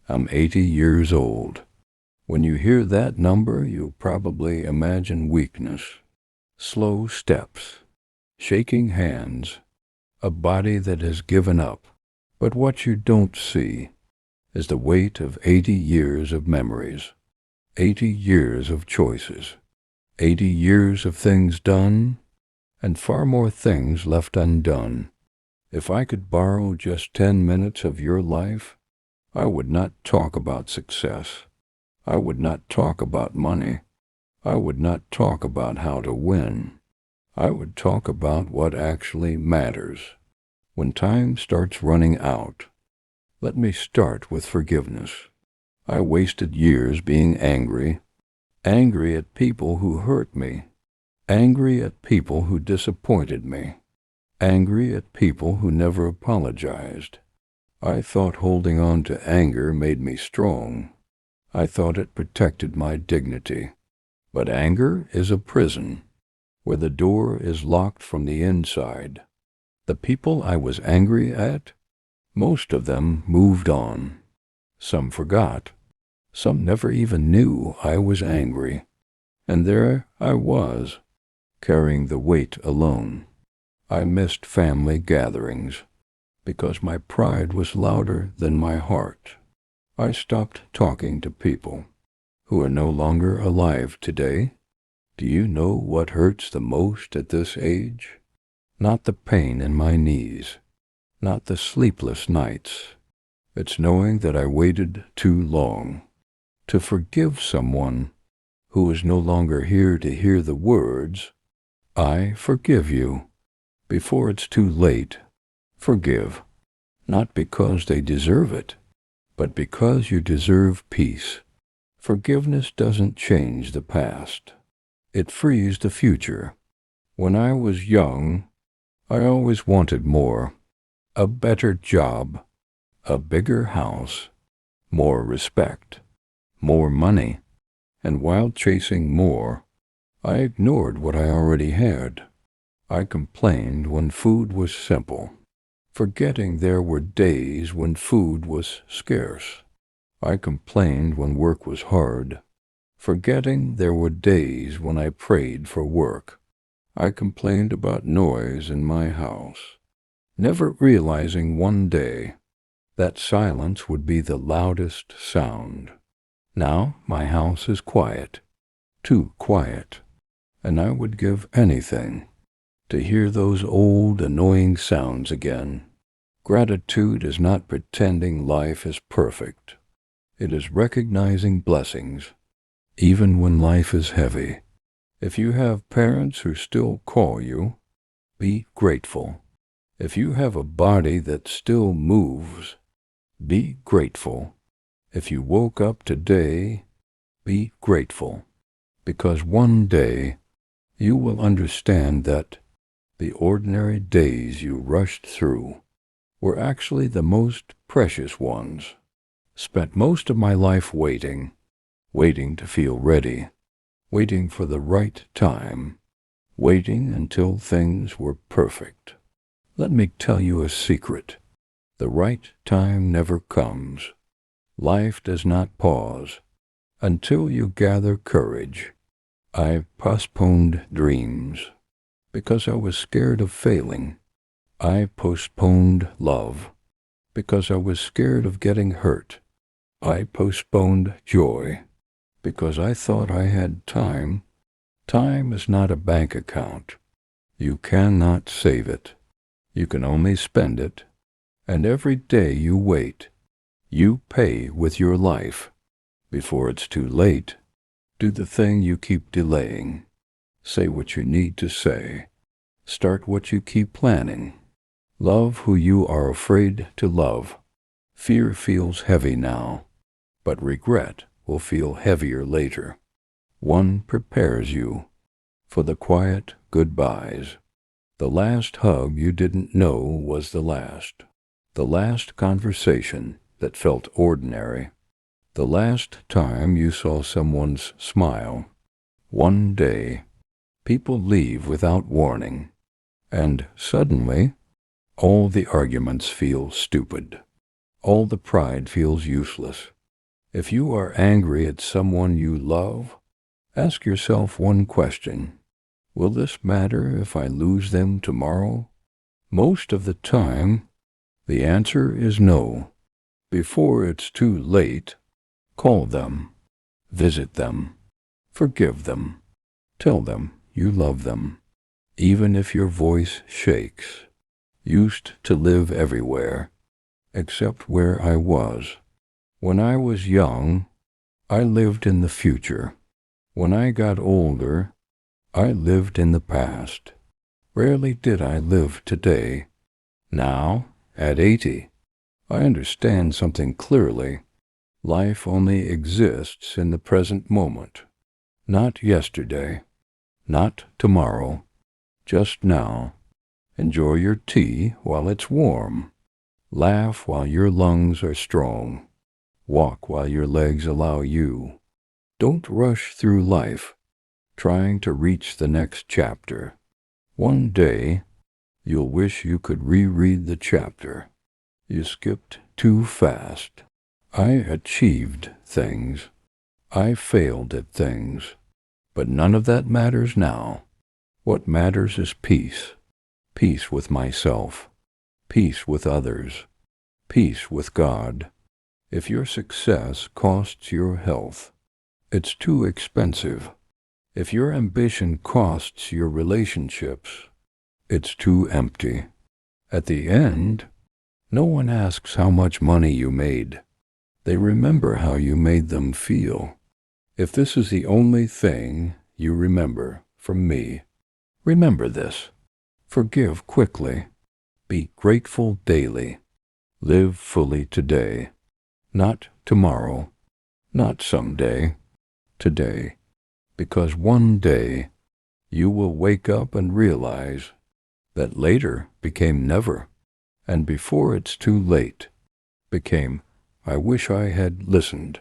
I'm 80 years old. When you hear that number, you'll probably imagine weakness, slow steps, shaking hands, a body that has given up. But what you don't see is the weight of 80 years of memories, 80 years of choices, 80 years of things done, and far more things left undone. If I could borrow just 10 minutes of your life, I would not talk about success. I would not talk about money. I would not talk about how to win. I would talk about what actually matters. When time starts running out, let me start with forgiveness. I wasted years being angry at people who hurt me, angry at people who disappointed me, angry at people who never apologized. I thought holding on to anger made me strong. I thought it protected my dignity. But anger is a prison, where the door is locked from the inside. The people I was angry at, most of them moved on. Some forgot. Some never even knew I was angry. And there I was, carrying the weight alone. I missed family gatherings, because my pride was louder than my heart. I stopped talking to people who are no longer alive today. Do you know what hurts the most at this age? Not the pain in my knees, not the sleepless nights. It's knowing that I waited too long to forgive someone who is no longer here to hear the words, "I forgive you." Before it's too late, forgive, not because they deserve it, but because you deserve peace. Forgiveness doesn't change the past. It frees the future. When I was young, I always wanted more. A better job, a bigger house, more respect, more money. And while chasing more, I ignored what I already had. I complained when food was simple, forgetting there were days when food was scarce. I complained when work was hard, forgetting there were days when I prayed for work. I complained about noise in my house, never realizing one day that silence would be the loudest sound. Now my house is quiet, too quiet, and I would give anything to hear those old annoying sounds again. Gratitude is not pretending life is perfect. It is recognizing blessings, even when life is heavy. If you have parents who still call you, be grateful. If you have a body that still moves, be grateful. If you woke up today, be grateful, because one day you will understand that the ordinary days you rushed through were actually the most precious ones. Spent most of my life waiting to feel ready, waiting for the right time, waiting until things were perfect. Let me tell you a secret. The right time never comes. Life does not pause until you gather courage. I postponed dreams because I was scared of failing. I postponed love because I was scared of getting hurt. I postponed joy because I thought I had time. Time is not a bank account. You cannot save it. You can only spend it. And every day you wait, you pay with your life. Before it's too late, do the thing you keep delaying. Say what you need to say. Start what you keep planning. Love who you are afraid to love. Fear feels heavy now, but regret will feel heavier later. One prepares you for the quiet goodbyes. The last hug you didn't know was the last conversation that felt ordinary, the last time you saw someone's smile. One day, people leave without warning, and suddenly, all the arguments feel stupid. All the pride feels useless. If you are angry at someone you love, ask yourself one question. Will this matter if I lose them tomorrow? Most of the time, the answer is no. Before it's too late, call them, visit them, forgive them, tell them you love them, even if your voice shakes. Used to live everywhere, except where I was. When I was young, I lived in the future. When I got older, I lived in the past. Rarely did I live today. Now, at 80, I understand something clearly. Life only exists in the present moment. Not yesterday, not tomorrow, just now. Enjoy your tea while it's warm. Laugh while your lungs are strong. Walk while your legs allow you. Don't rush through life, trying to reach the next chapter. One day, you'll wish you could reread the chapter. You skipped too fast. I achieved things. I failed at things. But none of that matters now. What matters is peace. Peace with myself. Peace with others. Peace with God. If your success costs your health, it's too expensive. If your ambition costs your relationships, it's too empty. At the end, no one asks how much money you made. They remember how you made them feel. If this is the only thing you remember from me, remember this. Forgive quickly. Be grateful daily. Live fully today. Not tomorrow. Not someday. Today. Because one day you will wake up and realize that later became never, and before it's too late became, I wish I had listened.